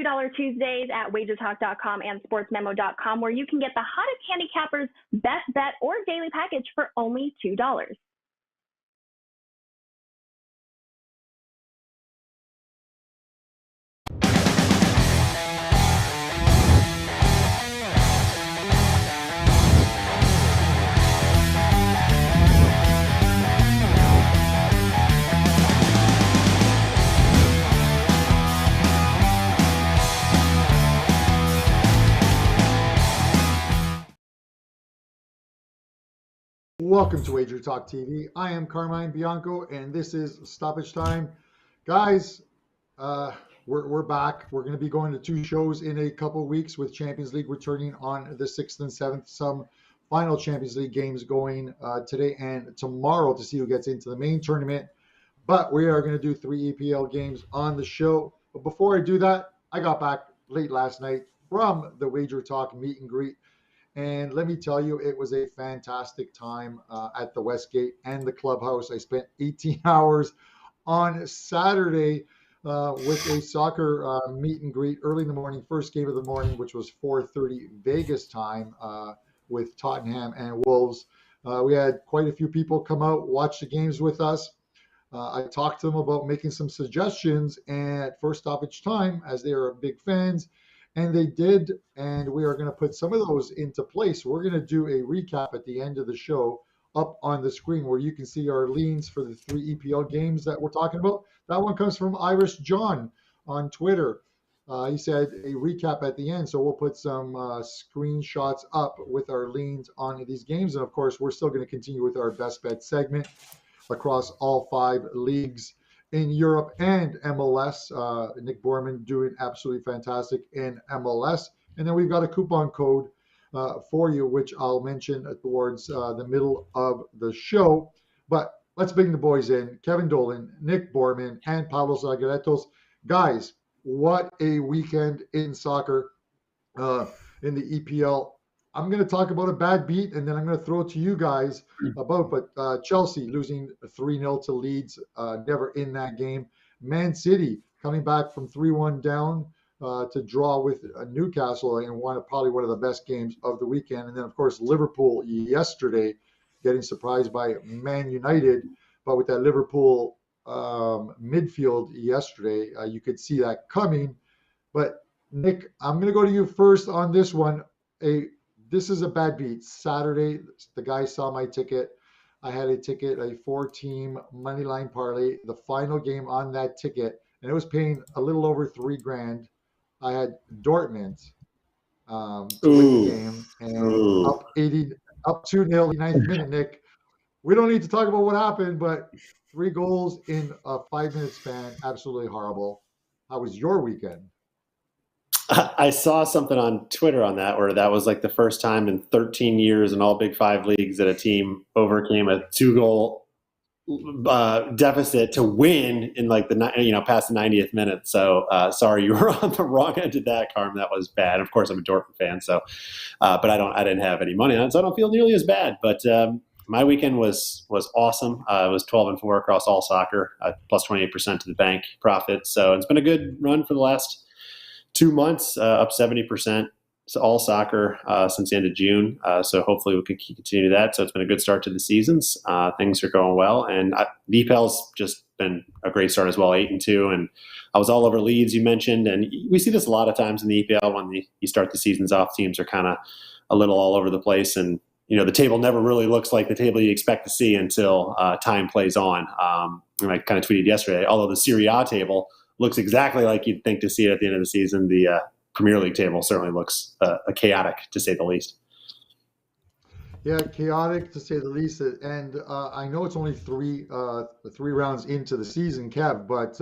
$2 Tuesdays at WagerTalk.com and SportsMemo.com, where you can get the hottest handicappers' best bet or daily package for only $2. Welcome to WagerTalk TV. I am Carmine Bianco, and this is Stoppage Time. Guys, we're back. We're going to be going to 2 shows in a couple of weeks, with Champions League returning on the 6th and 7th. Some final Champions League games going today and tomorrow to see who gets into the main tournament. But we are going to do 3 EPL games on the show. But before I do that, I got back late last night from the WagerTalk meet and greet. And let me tell you, it was a fantastic time at the Westgate and the clubhouse. I spent 18 hours on Saturday with a soccer meet and greet early in the morning, first game of the morning, which was 4:30 Vegas time with Tottenham and Wolves. We had quite a few people come out, watch the games with us. I talked to them about making some suggestions at First Stoppage Time, as they are big fans. And they did, and we are going to put some of those into place. We're going to do a recap at the end of the show up on the screen, where you can see our leans for the 3 EPL games that we're talking about. That one comes from Irish John on Twitter. He said a recap at the end, so we'll put some screenshots up with our leans on these games. And of course, we're still going to continue with our best bet segment across all 5 leagues in Europe and MLS. Nick Borrman doing absolutely fantastic in MLS. And then we've got a coupon code for you, which I'll mention towards the middle of the show. But let's bring the boys in. Kevin Dolan, Nick Borrman, and Pavlos Laguretos. Guys, what a weekend in soccer in the EPL. I'm going to talk about a bad beat, and then I'm going to throw it to you guys but Chelsea losing 3-0 to Leeds, never in that game. Man City coming back from 3-1 down to draw with Newcastle in probably one of the best games of the weekend. And then, of course, Liverpool yesterday getting surprised by Man United. But with that Liverpool midfield yesterday, you could see that coming. But, Nick, I'm going to go to you first on this one. This is a bad beat. Saturday, the guy saw my ticket. I had a ticket, a 4-team moneyline parlay, the final game on that ticket, and it was paying a little over $3,000. I had Dortmund to win the game, and up 2-0, 9th minute, Nick. We don't need to talk about what happened, but 3 goals in a 5-minute span, absolutely horrible. How was your weekend? I saw something on Twitter on that, where that was like the first time in 13 years in all Big 5 leagues that a team overcame a 2-goal deficit to win in like past the 90th minute. So sorry, you were on the wrong end of that, Carm. That was bad. Of course, I'm a Dortmund fan, so but I didn't have any money on it, so I don't feel nearly as bad. But my weekend was awesome. It was 12-4 across all soccer, plus 28% to the bank profit. So it's been a good run for the last 2 months, up 70%. So all soccer since the end of June. So hopefully we can continue that. So it's been a good start to the seasons. Things are going well. And the EPL's just been a great start as well, 8-2. And I was all over Leeds, you mentioned. And we see this a lot of times in the EPL when you start the seasons off. Teams are kind of a little all over the place. And, the table never really looks like the table you expect to see until time plays on. And I kind of tweeted yesterday, although the Serie A table looks exactly like you'd think to see it at the end of the season, the Premier League table certainly looks chaotic, to say the least. Yeah, chaotic, to say the least. And I know it's only three rounds into the season, Kev, but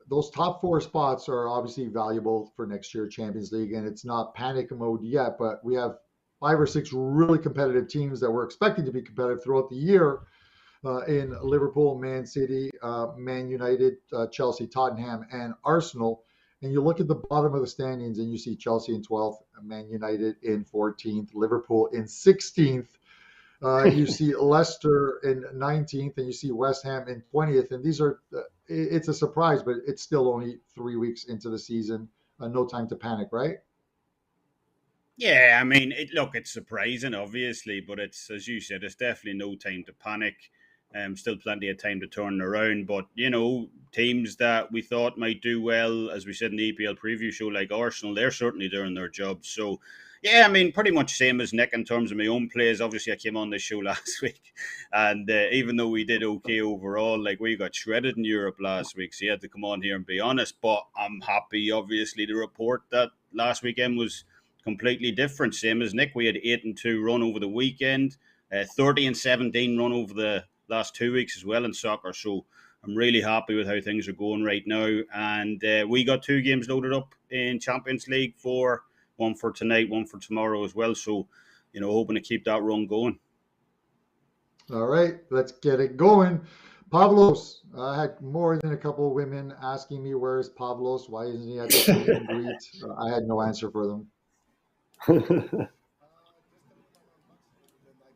those top 4 spots are obviously valuable for next year Champions League, and it's not panic mode yet, but we have 5 or 6 really competitive teams that we're expecting to be competitive throughout the year. In Liverpool, Man City, Man United, Chelsea, Tottenham, and Arsenal. And you look at the bottom of the standings and you see Chelsea in 12th, Man United in 14th, Liverpool in 16th. You see Leicester in 19th, and you see West Ham in 20th. And these are, it's a surprise, but it's still only 3 weeks into the season. No time to panic, right? Yeah, I mean, look, it's surprising, obviously, but it's, as you said, it's definitely no time to panic. Still plenty of time to turn around. But, teams that we thought might do well, as we said in the EPL preview show, like Arsenal, they're certainly doing their job. So, yeah, I mean, pretty much same as Nick in terms of my own plays. Obviously, I came on this show last week, and even though we did okay overall, like we got shredded in Europe last week, so you had to come on here and be honest. But I'm happy, obviously, to report that last weekend was completely different. Same as Nick, we had 8-2 run over the weekend, 30-17 run over the last 2 weeks as well in soccer. So I'm really happy with how things are going right now. And we got 2 games loaded up in Champions League, for one for tonight, one for tomorrow as well. So, hoping to keep that run going. All right, let's get it going. Pavlos, I had more than a couple of women asking me, where's Pavlos? Why isn't he at the meet and greet? I had no answer for them.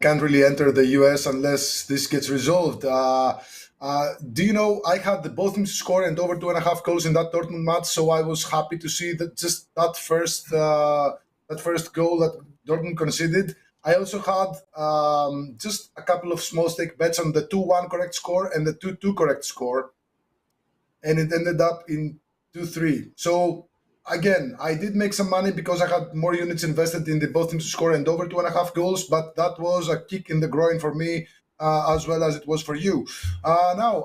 Can't really enter the US unless this gets resolved. Do you know I had both teams score and over 2.5 goals in that Dortmund match, so I was happy to see that just that first goal that Dortmund conceded. I also had just a couple of small stake bets on the 2-1 correct score and the 2-2 correct score, and it ended up in 2-3. So again, I did make some money because I had more units invested in the both teams to score and over 2.5 goals, but that was a kick in the groin for me as well as it was for you. Now,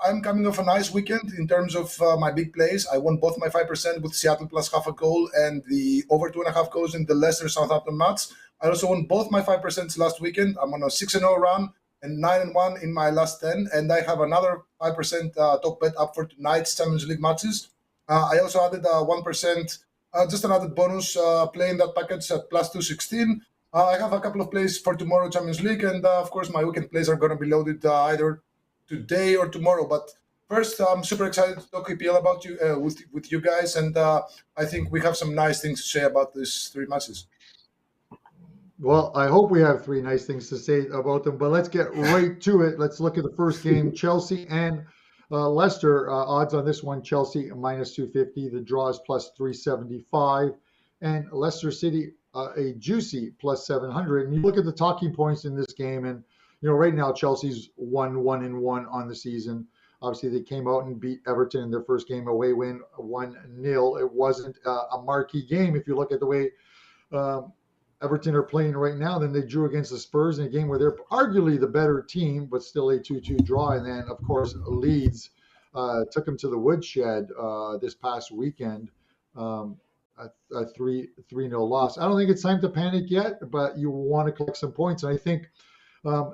I'm coming off a nice weekend in terms of my big plays. I won both my 5% with Seattle plus half a goal and the over 2.5 goals in the Leicester Southampton match. I also won both my 5% last weekend. I'm on a 6-0 run and 9-1 in my last 10, and I have another 5% top bet up for tonight's Champions League matches. I also added 1%, just an added bonus play in that package at plus 216. I have a couple of plays for tomorrow Champions League, and of course my weekend plays are going to be loaded either today or tomorrow. But first, I'm super excited to talk EPL about you with you guys, and I think we have some nice things to say about these 3 matches. Well, I hope we have 3 nice things to say about them, but let's get right to it. Let's look at the first game, Chelsea and Leicester. Odds on this one, Chelsea minus 250. The draw is plus 375. And Leicester City, a juicy plus 700. And you look at the talking points in this game, and right now Chelsea's 1-1-1 on the season. Obviously, they came out and beat Everton in their first game, away win 1-0. It wasn't a marquee game if you look at the way Everton are playing right now. Then they drew against the Spurs in a game where they're arguably the better team, but still a 2-2 draw. And then, of course, Leeds took them to the woodshed this past weekend, a 3-0 loss. I don't think it's time to panic yet, but you want to collect some points. And I think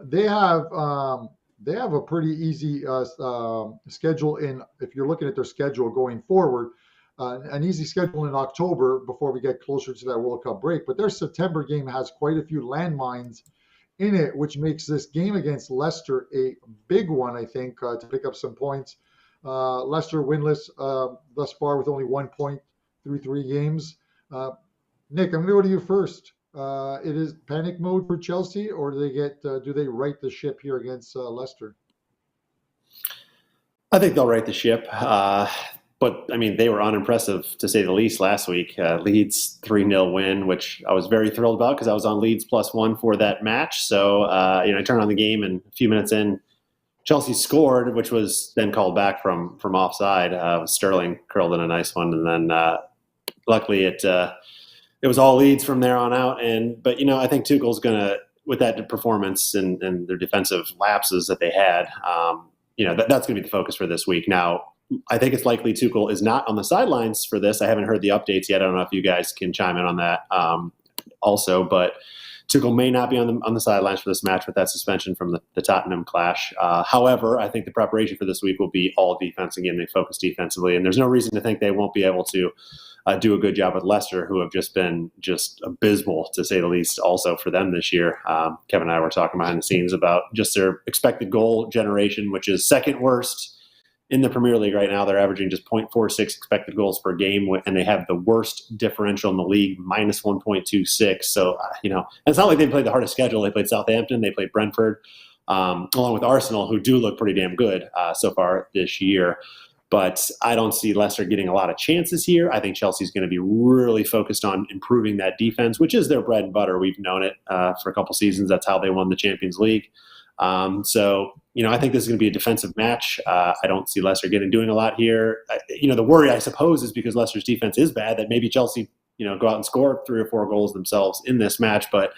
they have a pretty easy schedule if you're looking at their schedule going forward. An easy schedule in October before we get closer to that World Cup break. But their September game has quite a few landmines in it, which makes this game against Leicester a big one, I think, to pick up some points. Leicester winless thus far with only 1 point through 3 games. Nick, I'm going to go to you first. It is panic mode for Chelsea, or do they right the ship here against Leicester? I think they'll right the ship. But, I mean, they were unimpressive, to say the least, last week. Leeds 3-0 win, which I was very thrilled about because I was on Leeds +1 for that match. So, I turned on the game, and a few minutes in, Chelsea scored, which was then called back from offside. Sterling curled in a nice one, and then luckily it was all Leeds from there on out. But I think Tuchel's going to, with that performance and their defensive lapses that they had, that's going to be the focus for this week. Now, I think it's likely Tuchel is not on the sidelines for this. I haven't heard the updates yet. I don't know if you guys can chime in on that also, but Tuchel may not be on the sidelines for this match with that suspension from the Tottenham clash. However, I think the preparation for this week will be all defense. Again, they focus defensively, and there's no reason to think they won't be able to do a good job with Leicester, who have just been abysmal, to say the least, also for them this year. Kevin and I were talking behind the scenes about just their expected goal generation, which is second worst in the Premier League right now, they're averaging just 0.46 expected goals per game, and they have the worst differential in the league, minus 1.26. So, it's not like they played the hardest schedule. They played Southampton, they played Brentford, along with Arsenal, who do look pretty damn good so far this year. But I don't see Leicester getting a lot of chances here. I think Chelsea's going to be really focused on improving that defense, which is their bread and butter. We've known it for a couple seasons. That's how they won the Champions League. I think this is going to be a defensive match. I don't see Leicester doing a lot here. The worry, I suppose, is because Leicester's defense is bad, that maybe Chelsea, go out and score 3 or 4 goals themselves in this match. But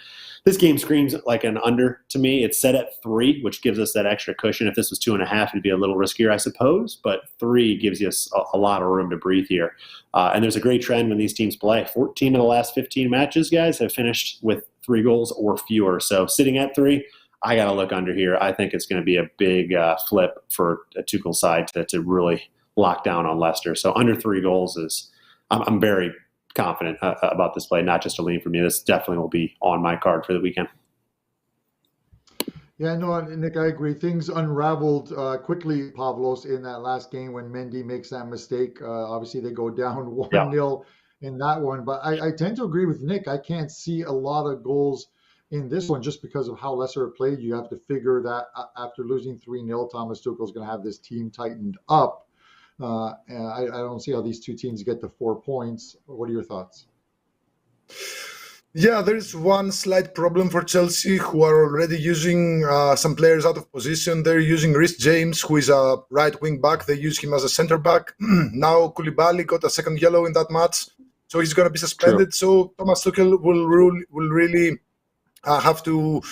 this game screams like an under to me. It's set at 3, which gives us that extra cushion. If this was 2.5, it'd be a little riskier, I suppose. But 3 gives you a lot of room to breathe here. And there's a great trend when these teams play. 14 of the last 15 matches, guys, have finished with 3 goals or fewer. So sitting at 3, I got to look under here. I think it's going to be a big flip for a Tuchel side to really lock down on Leicester. So under 3 goals is I'm very confident about this play, not just a lean for me. This definitely will be on my card for the weekend. Yeah, no, Nick, I agree. Things unraveled quickly, Pavlos, in that last game when Mendy makes that mistake. Obviously, they go down 1-0 in that one. But I tend to agree with Nick. I can't see a lot of goals in this one just because of how Leicester played. You have to figure that after losing 3-0, Thomas Tuchel is going to have this team tightened up. And I don't see how these two teams get to 4 points. What are your thoughts? Yeah, there's one slight problem for Chelsea, who are already using some players out of position. They're using Reece James, who is a right wing back. They use him as a center back. Now Koulibaly got a second yellow in that match, so he's going to be suspended. True. So Thomas Tuchel will really have to,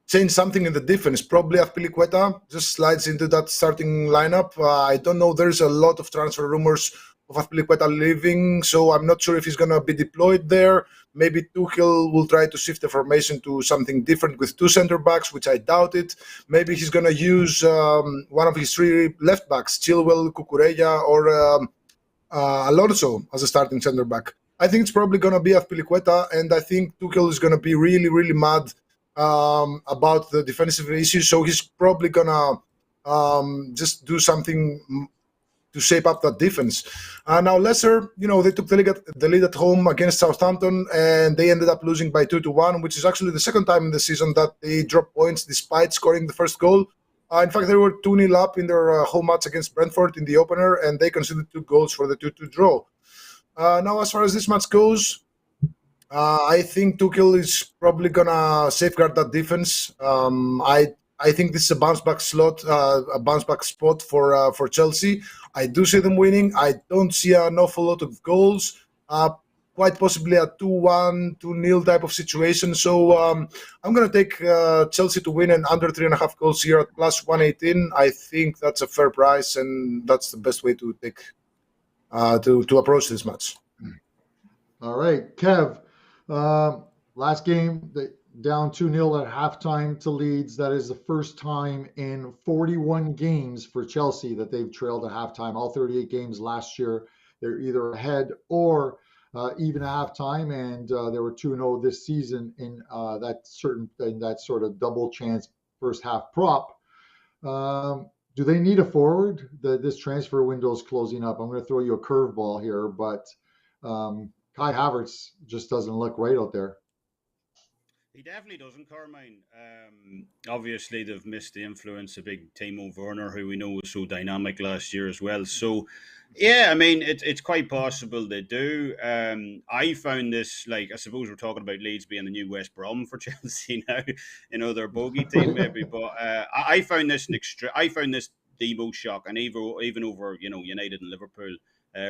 change something in the defense. Probably Azpilicueta just slides into that starting lineup. I don't know. There's a lot of transfer rumors of Azpilicueta leaving, so I'm not sure if he's going to be deployed there. Maybe Tuchel will try to shift the formation to something different with 2 center backs, which I doubt it. Maybe he's going to use one of his 3 left backs, Chilwell, Cucurella, or Alonso as a starting center back. I think it's probably going to be Azpilicueta, and I think Tuchel is going to be really, really mad about the defensive issues. So he's probably going to just do something to shape up that defense. Now Leicester, they took the lead at home against Southampton, and they ended up losing by 2-1, which is actually the second time in the season that they dropped points despite scoring the first goal. In fact, they were 2-0 up in their home match against Brentford in the opener, and they conceded 2 goals for the 2-2 draw. Now, as far as this match goes, I think Tuchel is probably gonna safeguard that defense. I think this is a bounce back spot for Chelsea. I do see them winning. I don't see an awful lot of goals. Quite possibly a 2-1, 2-0 type of situation. So I'm going to take Chelsea to win and under 3.5 goals here at plus 118. I think that's a fair price, and that's the best way to take to approach this match. All right, Kev. Last game, down 2-0 at halftime to Leeds. That is the first time in 41 games for Chelsea that they've trailed at halftime. All 38 games last year, they're either ahead or even at halftime, and they were 2-0 this season in that sort of double chance first half prop. Do they need a forward? This transfer window is closing up. I'm going to throw you a curveball here, but Kai Havertz just doesn't look right out there. He definitely doesn't, Carmine. Obviously, they've missed the influence of big Timo Werner, who we know was so dynamic last year as well. So, yeah, I mean, it's quite possible they do. I found this, I suppose we're talking about Leeds being the new West Brom for Chelsea now. Their bogey team maybe. But I found this the most shock, and even over United and Liverpool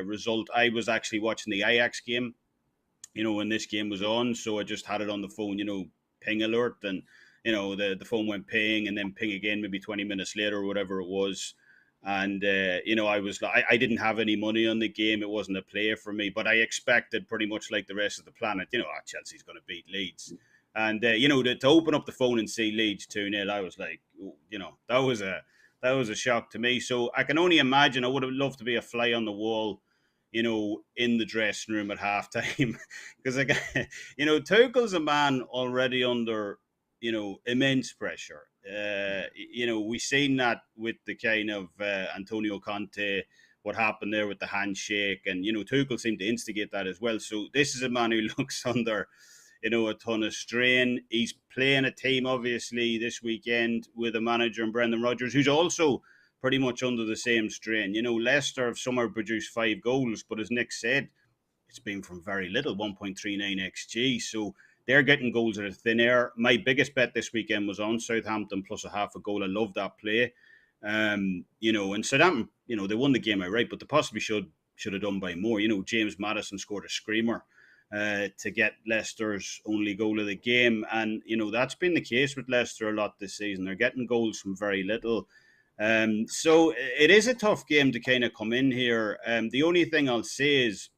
result. I was actually watching the Ajax game, when this game was on, so I just had it on the phone, ping alert, and the phone went ping and then ping again maybe 20 minutes later or whatever it was. And I was like, I didn't have any money on the game. It wasn't a play for me, but I expected pretty much like the rest of the planet, Chelsea's going to beat Leeds. And to open up the phone and see Leeds 2-0, I was like, that was a shock to me. So I can only imagine. I would have loved to be a fly on the wall, in the dressing room at halftime, because Tuchel's a man already under, immense pressure. we've seen that with the kind of Antonio Conte, what happened there with the handshake, and Tuchel seemed to instigate that as well. So this is a man who looks under a ton of strain. He's playing a team obviously this weekend with a manager in Brendan Rodgers, who's also pretty much under the same strain. Leicester have somehow produced 5 goals, but as Nick said, it's been from very little, 1.39 xG. So they're getting goals out of thin air. My biggest bet this weekend was on Southampton plus a half a goal. I love that play. And Southampton, they won the game outright, but they possibly should have done by more. James Maddison scored a screamer to get Leicester's only goal of the game. And, that's been the case with Leicester a lot this season. They're getting goals from very little. So it is a tough game to kind of come in here. The only thing I'll say is,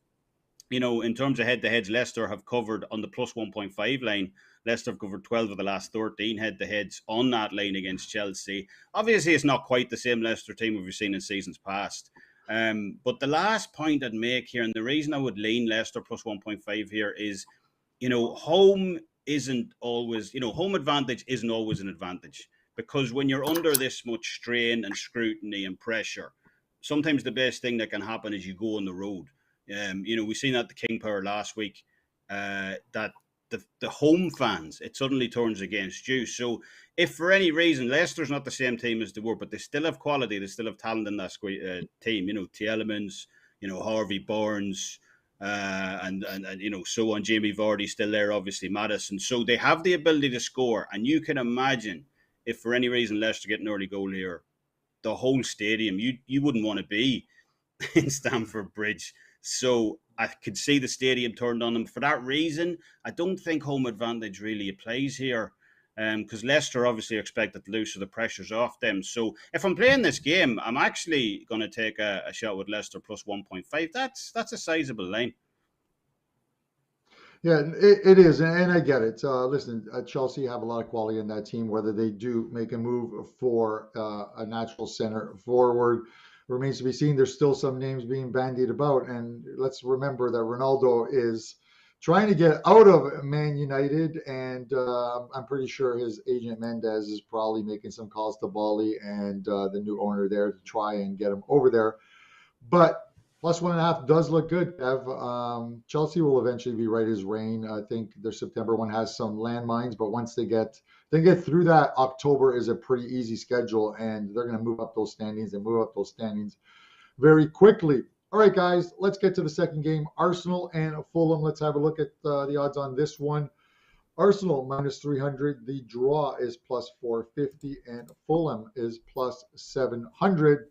in terms of head-to-heads, Leicester have covered on the plus 1.5 line. Leicester have covered 12 of the last 13 head-to-heads on that line against Chelsea. Obviously, it's not quite the same Leicester team we've seen in seasons past. But the last point I'd make here, and the reason I would lean Leicester plus 1.5 here is, home advantage isn't always an advantage. Because when you're under this much strain and scrutiny and pressure, sometimes the best thing that can happen is you go on the road. We've seen that the King Power last week, that the home fans, it suddenly turns against you. So if for any reason, Leicester's not the same team as they were, but they still have quality, they still have talent in that team, Tielemans, Harvey Barnes, and so on. Jamie Vardy's still there, obviously Maddison. So they have the ability to score, and you can imagine if for any reason Leicester get an early goal here, the whole stadium, you wouldn't want to be in Stamford Bridge. So I could see the stadium turned on them. For that reason, I don't think home advantage really applies here, because Leicester obviously are expected to lose, so the pressure's off them. So if I'm playing this game, I'm actually going to take a shot with Leicester plus 1.5. That's a sizable line. Yeah, it is, and I get it. Listen, Chelsea have a lot of quality in that team. Whether they do make a move for a natural center forward remains to be seen. There's still some names being bandied about, and let's remember that Ronaldo is trying to get out of Man United, and I'm pretty sure his agent Mendes is probably making some calls to Bali and the new owner there to try and get him over there. But plus 1.5 does look good, Kev. Chelsea will eventually be right as rain. I think their September one has some landmines, but once they get through that, October is a pretty easy schedule, and they're going to move up those standings very quickly. All right, guys, let's get to the second game. Arsenal and Fulham. Let's have a look at the odds on this one. Arsenal minus 300. The draw is plus 450, and Fulham is plus 700.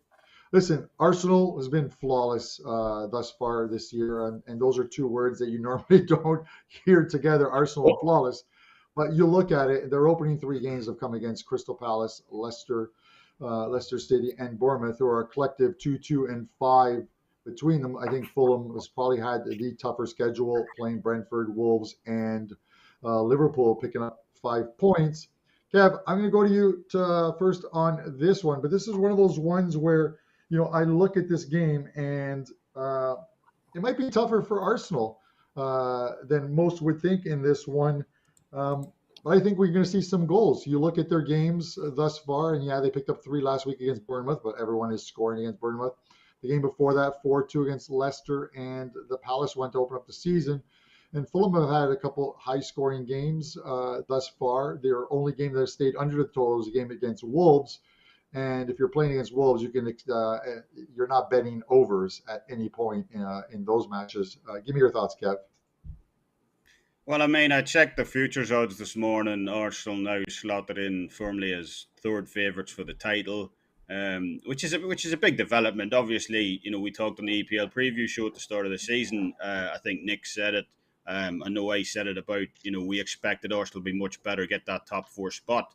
Listen, Arsenal has been flawless thus far this year, and those are two words that you normally don't hear together, Arsenal and flawless. But you look at it, their opening 3 games have come against Crystal Palace, Leicester City, and Bournemouth, who are a collective 2-2 and 5 between them. I think Fulham has probably had the tougher schedule, playing Brentford, Wolves, and Liverpool, picking up 5 points. Kev, I'm going to go to you first on this one, but this is one of those ones where I look at this game and it might be tougher for Arsenal than most would think in this one. But I think we're going to see some goals. You look at their games thus far, and yeah, they picked up 3 last week against Bournemouth, but everyone is scoring against Bournemouth. The game before that, 4-2 against Leicester, and the Palace went to open up the season. And Fulham have had a couple high-scoring games thus far. Their only game that stayed under the total was a game against Wolves. And if you're playing against Wolves, you're not betting overs at any point in those matches. Give me your thoughts, Kev. Well, I checked the futures odds this morning. Arsenal now slotted in firmly as third favourites for the title, which is a big development. Obviously, we talked on the EPL preview show at the start of the season. I think Nick said it. I know I said it about, we expected Arsenal to be much better, get that top 4 spot.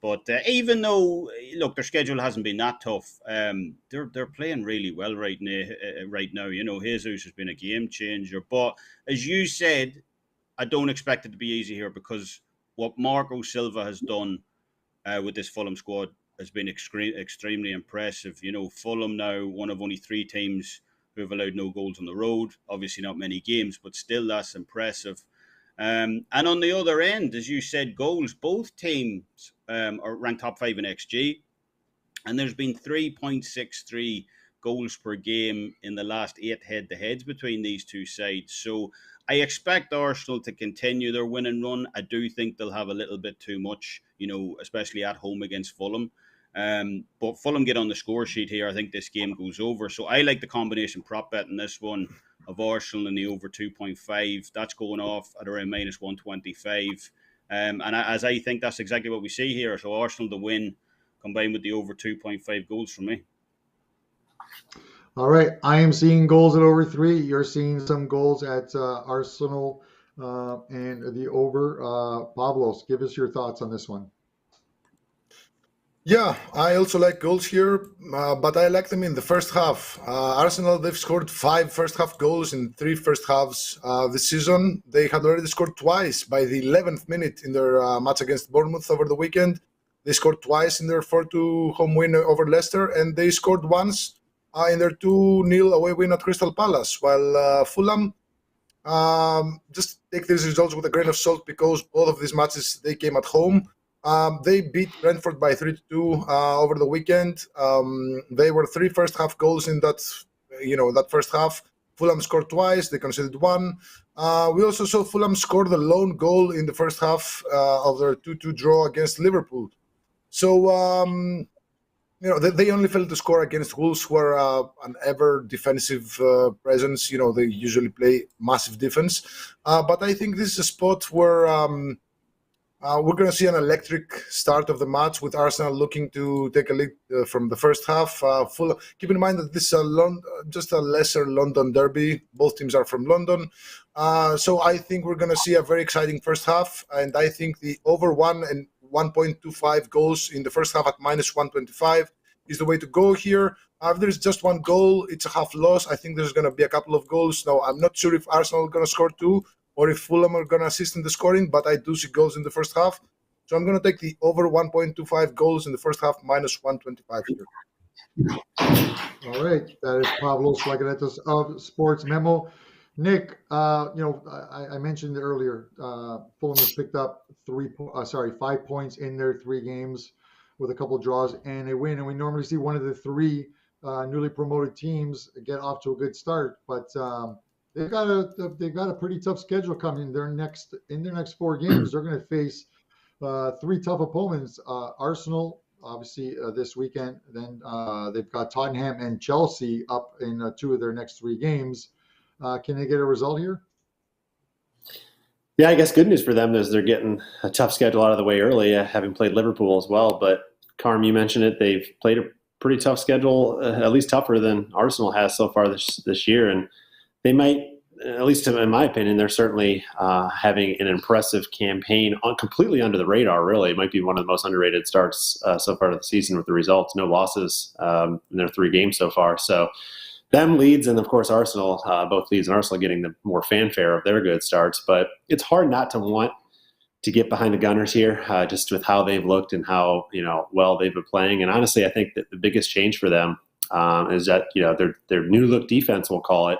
But even though, look, their schedule hasn't been that tough, they're playing really well right now. Jesus has been a game changer. But as you said, I don't expect it to be easy here, because what Marco Silva has done with this Fulham squad has been extremely impressive. Fulham now one of only 3 teams who have allowed no goals on the road. Obviously not many games, but still that's impressive. And on the other end, as you said, goals, both teams or ranked top 5 in XG. And there's been 3.63 goals per game in the last 8 head-to-heads between these two sides. So I expect Arsenal to continue their winning run. I do think they'll have a little bit too much, especially at home against Fulham. But Fulham get on the score sheet here. I think this game goes over. So I like the combination prop bet in this one of Arsenal in the over 2.5. That's going off at around minus 125. And as I think that's exactly what we see here. So Arsenal to win combined with the over 2.5 goals from me. All right, I am seeing goals at over 3. You're seeing some goals at Arsenal and the over. Pavlos, give us your thoughts on this one. Yeah, I also like goals here, but I like them in the first half. Arsenal, they've scored 5 first-half goals in 3 first halves this season. They had already scored twice by the 11th minute in their match against Bournemouth over the weekend. They scored twice in their 4-2 home win over Leicester, and they scored once in their 2-0 away win at Crystal Palace, while Fulham, just take these results with a grain of salt because both of these matches, they came at home. They beat Brentford by 3-2 over the weekend. They were 3 first-half goals in that first half. Fulham scored twice. They conceded 1. We also saw Fulham score the lone goal in the first half of their 2-2 draw against Liverpool. So, they only failed to score against Wolves, who are an ever defensive presence. They usually play massive defense. But I think this is a spot where we're going to see an electric start of the match with Arsenal looking to take a lead from the first half. Keep in mind that this is just a lesser London derby. Both teams are from London. So I think we're going to see a very exciting first half. And I think the over 1 and 1.25 goals in the first half at minus 125 is the way to go here. If there's just 1 goal, it's a half loss. I think there's going to be a couple of goals. Now, I'm not sure if Arsenal are going to score 2 or if Fulham are going to assist in the scoring, but I do see goals in the first half. So I'm going to take the over 1.25 goals in the first half, minus 125 here. All right, that is Pavlos Laguretos of Sports Memo. Nick, I mentioned earlier, Fulham has picked up 5 points in their 3 games with a couple of draws and a win. And we normally see one of the 3 newly promoted teams get off to a good start, but they've got a pretty tough schedule coming. In their next 4 games, they're going to face 3 tough opponents. Arsenal, obviously, this weekend. Then they've got Tottenham and Chelsea up in 2 of their next 3 games. Can they get a result here? Yeah, I guess good news for them is they're getting a tough schedule out of the way early, having played Liverpool as well. But Carm, you mentioned it. They've played a pretty tough schedule, at least tougher than Arsenal has so far this year. And they might, at least in my opinion, they're certainly having an impressive campaign completely under the radar, really. It might be one of the most underrated starts so far of the season with the results. No losses in their 3 games so far. So them, Leeds, and of course Arsenal, both Leeds and Arsenal getting the more fanfare of their good starts. But it's hard not to want to get behind the Gunners here, just with how they've looked and how well they've been playing. And honestly, I think that the biggest change for them is that their new look defense, we'll call it,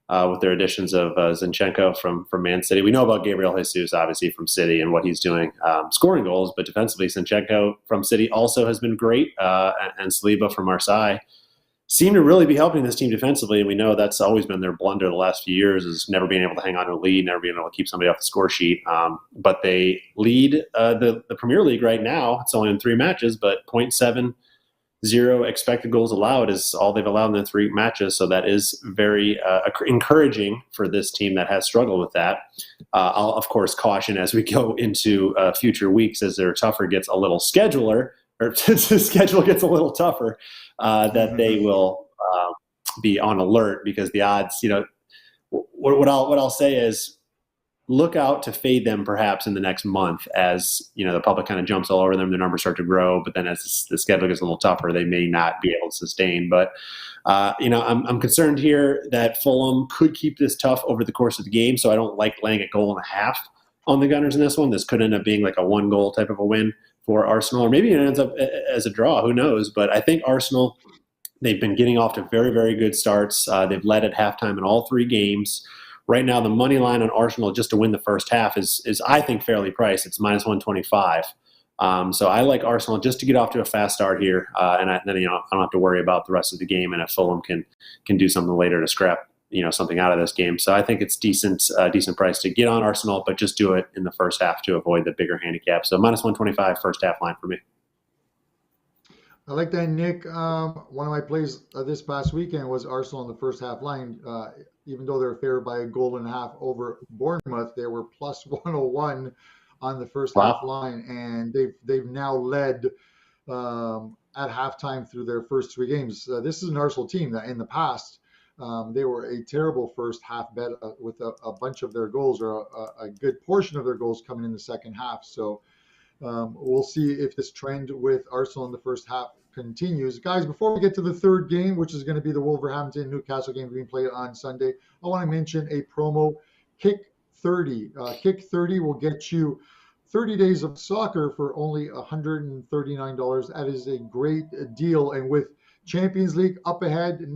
with their additions of Zinchenko from Man City. We know about Gabriel Jesus, obviously, from City and what he's doing scoring goals, but defensively, Zinchenko from City also has been great, and Saliba from Marseille seem to really be helping this team defensively, and we know that's always been their blunder the last few years, is never being able to hang on to a lead, never being able to keep somebody off the score sheet. But they lead the Premier League right now. It's only in 3 matches, but 0.70 expected goals allowed is all they've allowed in the 3 matches, so that is very encouraging for this team that has struggled with that. I'll, of course, caution as we go into future weeks as their tougher gets a little scheduler, or the schedule gets a little tougher, that they will be on alert, because the odds, what I'll say is look out to fade them perhaps in the next month as, the public kind of jumps all over them, their numbers start to grow, but then as the schedule gets a little tougher, they may not be able to sustain. But, I'm concerned here that Fulham could keep this tough over the course of the game, so I don't like laying a 1.5 on the Gunners in this one. This could end up being like a 1-goal type of a win for Arsenal, or maybe it ends up as a draw. Who knows? But I think Arsenal, they've been getting off to very, very good starts. They've led at halftime in all 3 games. Right now, the money line on Arsenal just to win the first half is I think, fairly priced. It's minus 125. So I like Arsenal just to get off to a fast start here, and then I don't have to worry about the rest of the game. And if Fulham can do something later to scrap something out of this game, so I think it's decent price to get on Arsenal, but just do it in the first half to avoid the bigger handicap. So -125 first half line for me. I like that, Nick. One of my plays this past weekend was Arsenal in the first half line. Even though they're favored by a goal and a half over Bournemouth, they were plus 101 on the first half line, and they've now led at halftime through their first 3 games. This is an Arsenal team that in the past they were a terrible first half bet with a bunch of their goals, or a good portion of their goals coming in the second half. So we'll see if this trend with Arsenal in the first half continues. Guys, before we get to the third game, which is going to be the Wolverhampton-Newcastle game being played on Sunday, I want to mention a promo, Kick 30. Kick 30 will get you 30 days of soccer for only $139. That is a great deal. And with Champions League up ahead,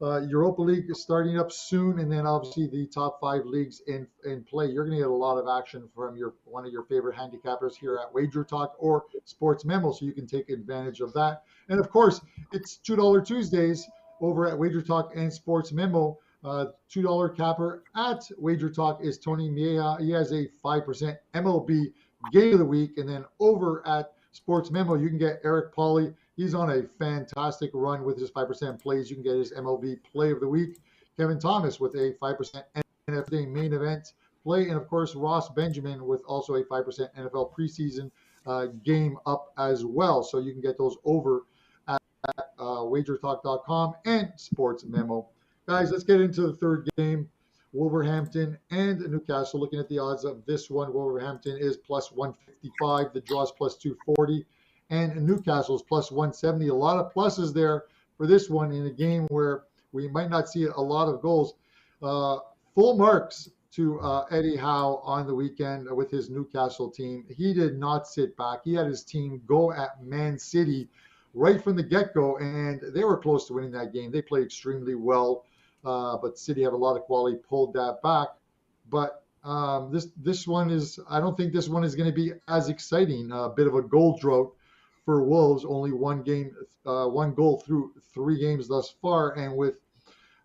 Europa League is starting up soon, and then obviously the top 5 leagues in play, you're going to get a lot of action from one of your favorite handicappers here at WagerTalk or Sports Memo, so you can take advantage of that. And of course, it's $2 Tuesdays over at WagerTalk and Sports Memo. $2 capper at WagerTalk is Tony Miea. He has a 5% MLB game of the week. And then over at Sports Memo, you can get Eric Pauly. He's on a fantastic run with his 5% plays. You can get his MLB play of the week. Kevin Thomas with a 5% NFL main event play. And of course, Ross Benjamin with also a 5% NFL preseason game up as well. So you can get those over at wagertalk.com and Sports Memo. Guys, let's get into the third game. Wolverhampton and Newcastle. Looking at the odds of this one, Wolverhampton is plus 155. The draw is plus 240. And Newcastle is plus 170. A lot of pluses there for this one in a game where we might not see a lot of goals. Full marks to Eddie Howe on the weekend with his Newcastle team. He did not sit back. He had his team go at Man City right from the get-go, and they were close to winning that game. They played extremely well. But City have a lot of quality, pulled that back. But this one is, I don't think this one is going to be as exciting. A bit of a goal drought for Wolves, only one goal through 3 games thus far. And with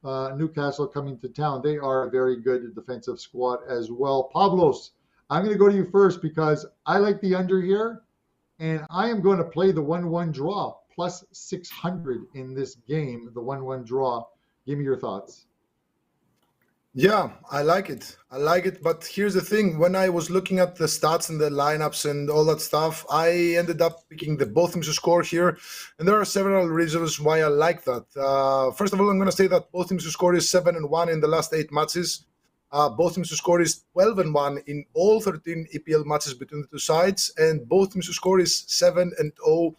Newcastle coming to town, they are a very good defensive squad as well. Pavlos, I'm going to go to you first because I like the under here, and I am going to play the 1-1 draw, plus 600 in this game, the 1-1 draw. Give me your thoughts. Yeah, I like it. But here's the thing. When I was looking at the stats and the lineups and all that stuff, I ended up picking the both teams to score here. And there are several reasons why I like that. First of all, I'm going to say that both teams to score is 7-1 in the last 8 matches. Both teams to score is 12-1 in all 13 EPL matches between the 2 sides. And both teams to score is 7-0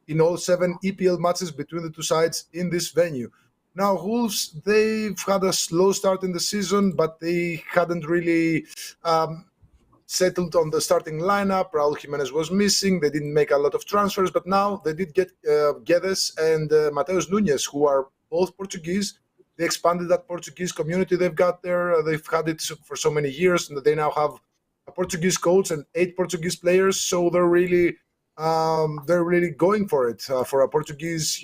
in all 7 EPL matches between the 2 sides in this venue. Now, Wolves, they've had a slow start in the season, but they hadn't really settled on the starting lineup. Raul Jimenez was missing. They didn't make a lot of transfers, but now they did get Guedes and Mateus Nunes, who are both Portuguese. They expanded that Portuguese community they've got there. They've had it for so many years, and they now have a Portuguese coach and 8 Portuguese players, so they're really going for it for a Portuguese,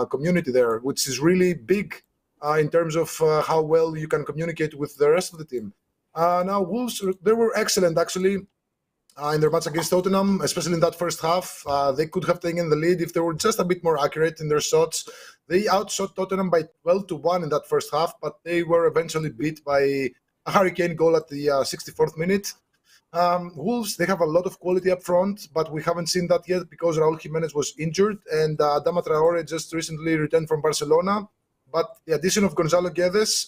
community there, which is really big in terms of how well you can communicate with the rest of the team. Now, Wolves, they were excellent actually in their match against Tottenham, especially in that first half. They could have taken the lead if they were just a bit more accurate in their shots. They outshot Tottenham by 12-1 in that first half, but they were eventually beat by a Harry Kane goal at the 64th minute. Wolves, they have a lot of quality up front, but we haven't seen that yet because Raul Jimenez was injured and Adama Traore just recently returned from Barcelona. But the addition of Gonzalo Guedes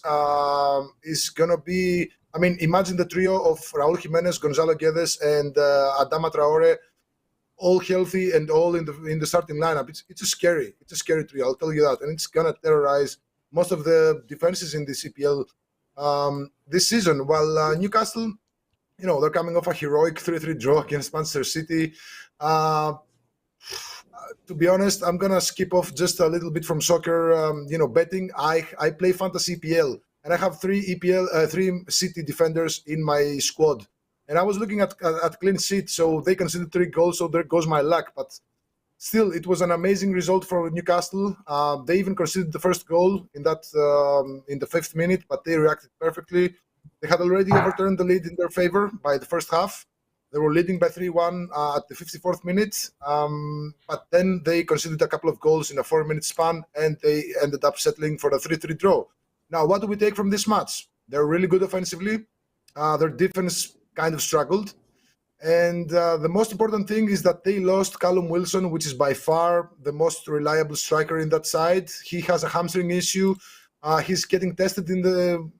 is going to be, imagine the trio of Raul Jimenez, Gonzalo Guedes, and Adama Traore, all healthy and all in the starting lineup. It's a scary trio, I'll tell you that. And it's going to terrorize most of the defenses in the EPL this season. While Newcastle, they're coming off a heroic 3-3 draw against Manchester City. To be honest, I'm going to skip off just a little bit from soccer, betting. I play Fantasy EPL, and I have 3 City defenders in my squad. And I was looking at clean sheet, so they conceded 3 goals, so there goes my luck. But still, it was an amazing result for Newcastle. They even conceded the first goal in the 5th minute, but they reacted perfectly. They had already overturned the lead in their favor by the first half. They were leading by 3-1 at the 54th minute, but then they conceded a couple of goals in a 4-minute span, and they ended up settling for a 3-3 draw. Now, what do we take from this match? They're really good offensively. Their defense kind of struggled. And the most important thing is that they lost Callum Wilson, which is by far the most reliable striker in that side. He has a hamstring issue. He's getting tested in the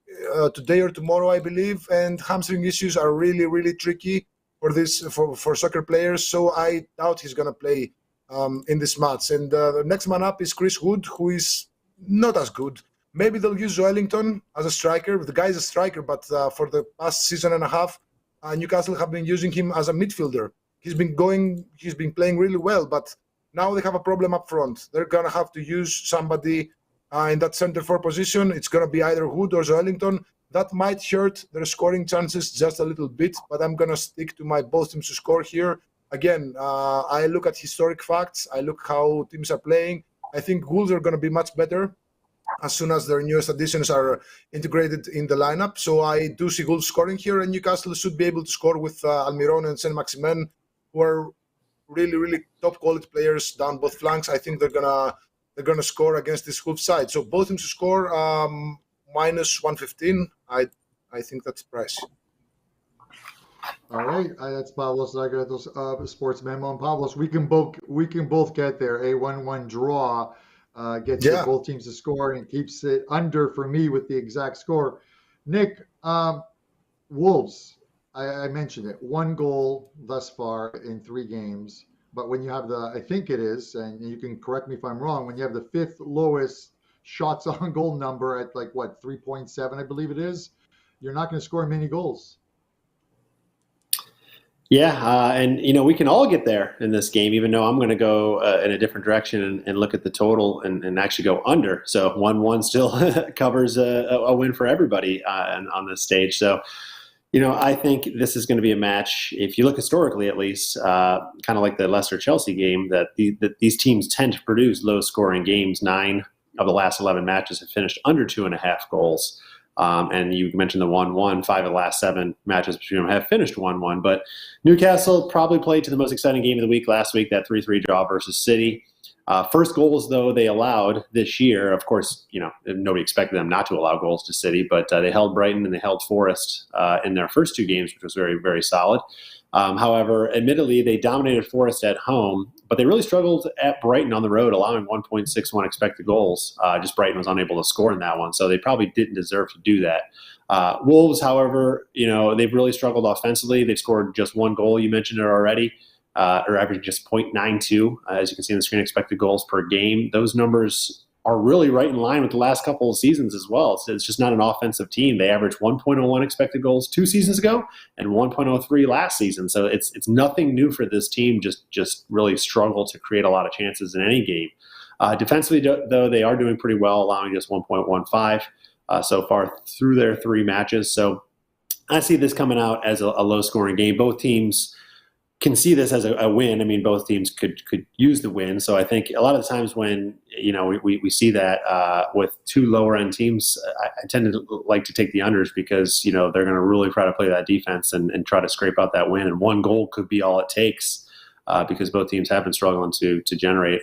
today or tomorrow, I believe. And hamstring issues are really, really tricky for soccer players. So I doubt he's going to play in this match. And the next man up is Chris Wood, who is not as good. Maybe they'll use Wellington as a striker. The guy is a striker, but for the past season and a half, Newcastle have been using him as a midfielder. He's been playing really well, but now they have a problem up front. They're going to have to use somebody in that center-forward position. It's going to be either Hood or Wellington. That might hurt their scoring chances just a little bit, but I'm going to stick to my both teams to score here. Again, I look at historic facts. I look how teams are playing. I think Wolves are going to be much better as soon as their newest additions are integrated in the lineup. So I do see goals scoring here, and Newcastle should be able to score with Almiron and Saint-Maximin, who are really, really top quality players down both flanks. I think they're gonna score against this Wolves side. So both teams to score minus 115. I think that's the price. All right, that's Pavlos Laguretos, Sports Memo, and Pavlos. We can both get there. A 1-1 draw. Gets both teams to score and keeps it under for me with the exact score. Nick, Wolves, I mentioned it, 1 goal thus far in 3 games. But when you have I think it is, and you can correct me if I'm wrong, when you have the 5th lowest shots on goal number at 3.7, I believe it is, you're not going to score many goals. Yeah, and we can all get there in this game, even though I'm going to go in a different direction and look at the total and actually go under. So 1-1 still covers a win for everybody on this stage. So, I think this is going to be a match, if you look historically at least, kind of like the Leicester-Chelsea game, that these teams tend to produce low-scoring games. 9 of the last 11 matches have finished under 2.5 goals. And you mentioned the 1-1, 5 of the last 7 matches between them have finished 1-1. But Newcastle probably played to the most exciting game of the week last week, that 3-3 draw versus City. First goals, though, they allowed this year. Of course, nobody expected them not to allow goals to City, but they held Brighton and they held Forest in their first 2 games, which was very, very solid. However, admittedly, they dominated Forest at home, but they really struggled at Brighton on the road, allowing 1.61 expected goals. Just Brighton was unable to score in that one, so they probably didn't deserve to do that. Wolves, however, they've really struggled offensively. They've scored just 1 goal. You mentioned it already, or averaging just 0.92, as you can see on the screen, expected goals per game. Those numbers are really right in line with the last couple of seasons as well. So it's just not an offensive team. They averaged 1.01 expected goals 2 seasons ago and 1.03 last season. So it's nothing new for this team. Just really struggle to create a lot of chances in any game. Defensively, though, they are doing pretty well, allowing just 1.15 so far through their 3 matches. So I see this coming out as a low-scoring game. Both teams can see this as a win. I mean, both teams could use the win. So I think a lot of the times when we see that with 2 lower end teams, I tend to like to take the unders because they're going to really try to play that defense and try to scrape out that win. And 1 goal could be all it takes because both teams have been struggling to generate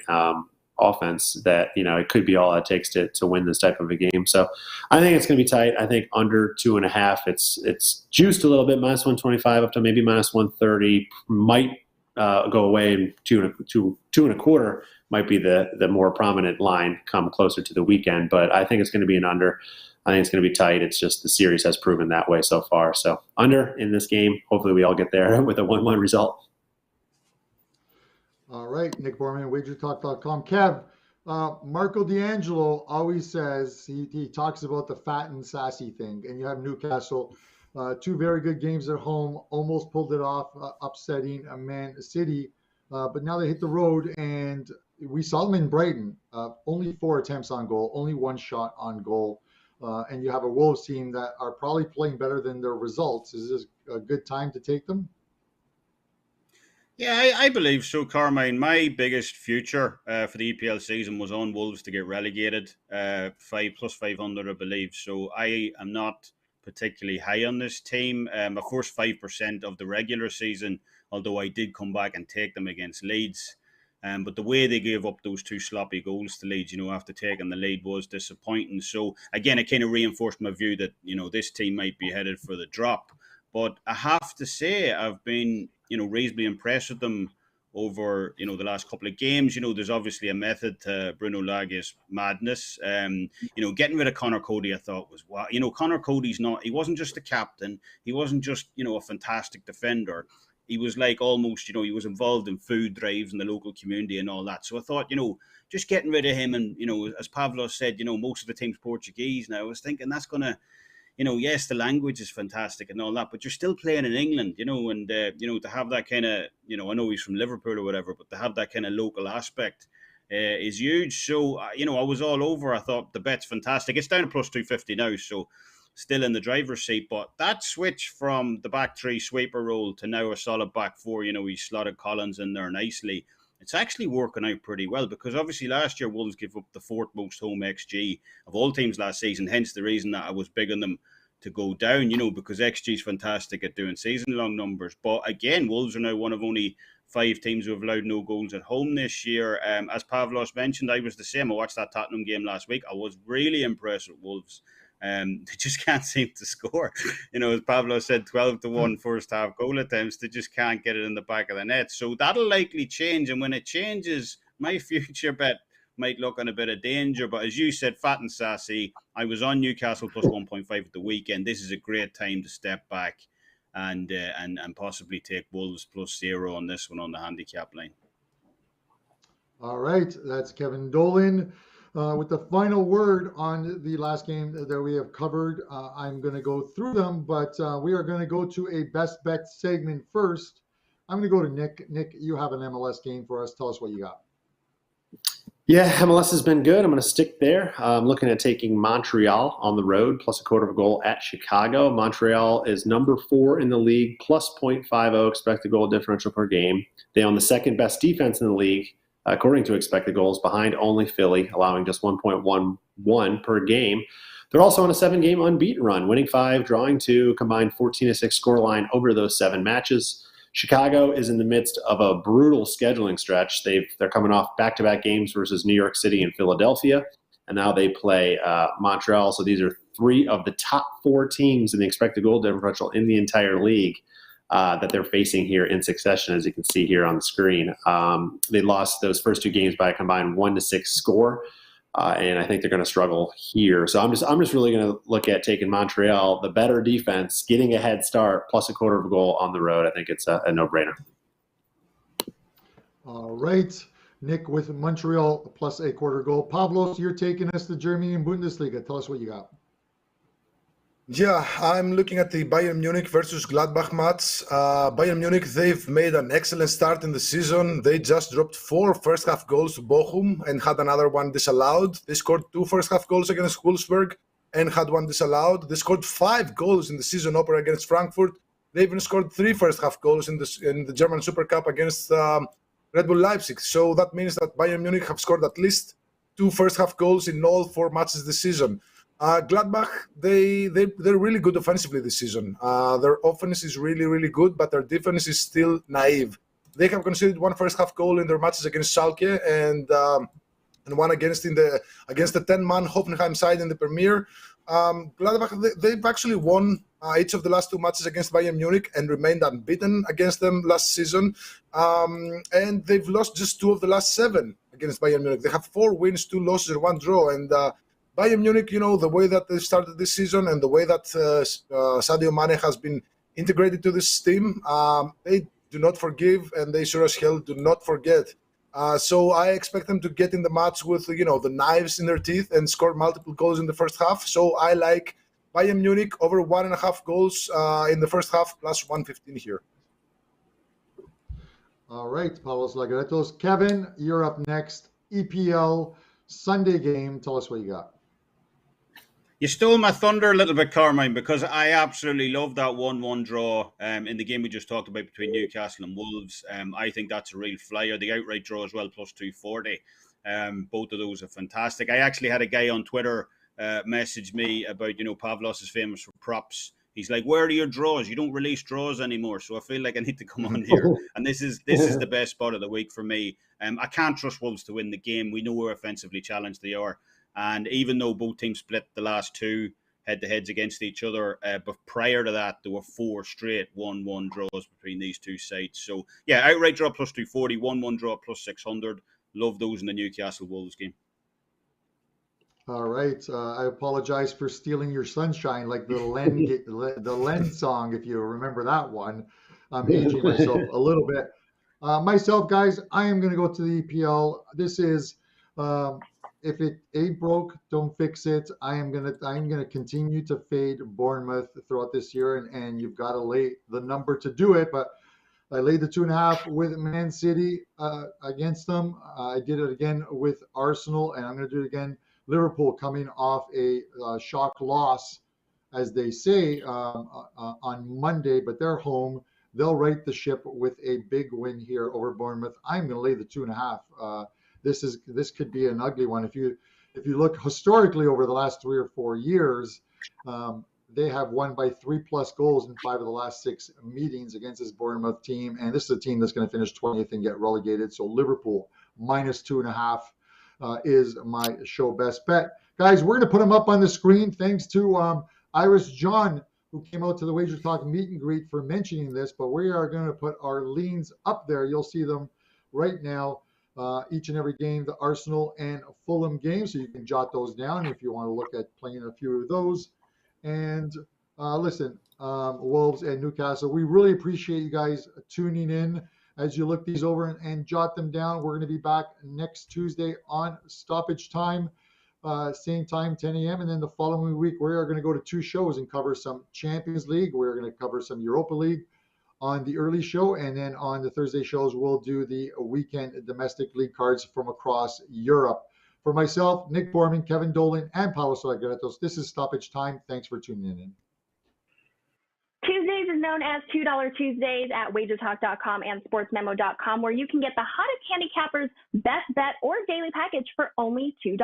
offense. That it could be all it takes to win this type of a game. So I think it's going to be tight. I think under 2.5. It's juiced a little bit, minus 125 up to maybe minus 130. Might go away, and 2.25 might be the more prominent line come closer to the weekend. But I think it's going to be an under. I think it's going to be tight. It's just the series has proven that way so far. So under in this game. Hopefully we all get there with a 1-1 result. All right, Nick Borrman, WagerTalk.com. Kev, Marco D'Angelo always says, he talks about the fat and sassy thing, and you have Newcastle, 2 very good games at home, almost pulled it off, upsetting Man City, but now they hit the road, and we saw them in Brighton, only 4 attempts on goal, only 1 shot on goal. and you have a Wolves team that are probably playing better than their results. Is this a good time to take them? Yeah, I believe so, Carmine. My biggest future for the EPL season was on Wolves to get relegated, 5+500, I believe. So I am not particularly high on this team. My first 5% of the regular season, although I did come back and take them against Leeds. But the way they gave up those two sloppy goals to Leeds, after taking the lead was disappointing. So again, it kind of reinforced my view that, this team might be headed for the drop. But I have to say, I've been, reasonably impressed with them over, the last couple of games. There's obviously a method to Bruno Lage's madness. Getting rid of Connor Cody, I thought was, wow. Connor Cody's he wasn't just a captain. He wasn't just, a fantastic defender. He was like almost, he was involved in food drives in the local community and all that. So I thought, just getting rid of him and, as Pavlos said, most of the team's Portuguese now. I was thinking that's going to, yes, the language is fantastic and all that, but you're still playing in England, and, to have that kind of, I know he's from Liverpool or whatever, but to have that kind of local aspect is huge. So, I was all over. I thought the bet's fantastic. It's down to +250 now, so still in the driver's seat. But that switch from the back three sweeper role to now a solid back four, he slotted Collins in there nicely. It's actually working out pretty well because obviously last year Wolves gave up the fourth most home XG of all teams last season, hence the reason that I was big on them to go down, because XG is fantastic at doing season-long numbers. But again, Wolves are now one of only 5 teams who have allowed no goals at home this year. As Pavlos mentioned, I was the same. I watched that Tottenham game last week. I was really impressed with Wolves. They just can't seem to score. As Pavlos said, 12-1 first half goal attempts. They just can't get it in the back of the net. So that'll likely change. And when it changes, my future bet might look in a bit of danger. But as you said, fat and sassy, I was on Newcastle +1.5 at the weekend. This is a great time to step back and possibly take Wolves +0 on this one on the handicap line. All right, that's Kevin Dolan. With the final word on the last game that we have covered, I'm going to go through them, but we are going to go to a best bet segment first. I'm going to go to Nick. Nick, you have an MLS game for us. Tell us what you got. Yeah, MLS has been good. I'm going to stick there. I'm looking at taking Montreal on the road, +0.25 at Chicago. Montreal is number 4 in the league, +0.50 expected goal differential per game. They own the second best defense in the league, according to expected goals, behind only Philly, allowing just 1.11 per game. They're also on a 7-game unbeaten run, winning 5, drawing 2, combined 14-6 scoreline over those 7 matches. Chicago is in the midst of a brutal scheduling stretch. They're coming off back-to-back games versus New York City and Philadelphia, and now they play Montreal. So these are 3 of the top 4 teams in the expected goal differential in the entire league that they're facing here in succession, as you can see here on the screen. They lost those first 2 games by a combined 1-6 score. And I think they're going to struggle here. So I'm just really going to look at taking Montreal, the better defense, getting a head start, +0.25 on the road. I think it's a no-brainer. All right. Nick with Montreal +0.25 goal. Pavlos, you're taking us to Germany Bundesliga. Tell us what you got. Yeah, I'm looking at the Bayern Munich versus Gladbach match. Bayern Munich, they've made an excellent start in the season. They just dropped 4 first-half goals to Bochum and had another one disallowed. They scored 2 first-half goals against Wolfsburg and had one disallowed. They scored 5 goals in the season opener against Frankfurt. They even scored 3 first-half goals in the German Super Cup against Red Bull Leipzig. So that means that Bayern Munich have scored at least 2 first-half goals in all 4 matches this season. Gladbach, they're really good offensively this season. Their offense is really, really good, but their defense is still naive. They have conceded 1 first-half goal in their matches against Schalke and one against the 10-man Hoffenheim side in the Premier. Gladbach, they've actually won each of the last 2 matches against Bayern Munich and remained unbeaten against them last season. And they've lost just 2 of the last 7 against Bayern Munich. They have 4 wins, 2 losses, and 1 draw. And Bayern Munich, the way that they started this season and the way that Sadio Mane has been integrated to this team, they do not forgive, and they sure as hell do not forget. So I expect them to get in the match with, the knives in their teeth and score multiple goals in the first half. So I like Bayern Munich over 1.5 goals in the first half, +115 here. All right, Pavlos Laguretos. Kevin, you're up next. EPL Sunday game. Tell us what you got. You stole my thunder a little bit, Carmine, because I absolutely love that 1-1 draw in the game we just talked about between Newcastle and Wolves. I think that's a real flyer. The outright draw as well, plus 240. Both of those are fantastic. I actually had a guy on Twitter message me about, Pavlos is famous for props. He's like, where are your draws? You don't release draws anymore. So I feel like I need to come on here. And this is the best spot of the week for me. I can't trust Wolves to win the game. We know how offensively challenged they are. And even though both teams split the last two head-to-heads against each other, but prior to that, there were 4 straight 1-1 draws between these two sides. So, yeah, outright draw plus 240, 1-1 draw plus 600. Love those in the Newcastle Wolves game. All right. I apologize for stealing your sunshine, like the Len song, if you remember that one. I'm aging myself a little bit. Myself, guys, I am going to go to the EPL. This is... if it ain't broke, don't fix it. I'm gonna continue to fade Bournemouth throughout this year, and you've got to lay the number to do it. But I laid the 2.5 with Man City against them. I did it again with Arsenal, and I'm gonna do it again. Liverpool coming off a shock loss, as they say, on Monday, but they're home. They'll right the ship with a big win here over Bournemouth. I'm gonna lay the 2.5. This could be an ugly one. If you look historically over the last 3 or 4 years, they have won by 3+ goals in 5 of the last 6 meetings against this Bournemouth team, and this is a team that's going to finish 20th and get relegated. So Liverpool minus 2.5 is my show best bet, guys. We're going to put them up on the screen. Thanks to Iris John, who came out to the WagerTalk meet and greet, for mentioning this. But we are going to put our leans up there. You'll see them right now. Each and every game, the Arsenal and Fulham game, so you can jot those down if you want to look at playing a few of those. And listen, Wolves and Newcastle, we really appreciate you guys tuning in as you look these over and jot them down. We're going to be back next Tuesday on Stoppage Time, same time, 10 a.m. And then the following week, we are going to go to 2 shows and cover some Champions League. We're going to cover some Europa League on the early show, and then on the Thursday shows, we'll do the weekend domestic league cards from across Europe. For myself, Nick Borrman, Kevin Dolan, and Pavlos, Laguretos, this is Stoppage Time. Thanks for tuning in. Tuesdays is known as $2 Tuesdays at WagerTalk.com and SportsMemo.com, where you can get the hottest handicappers' best bet or daily package for only $2.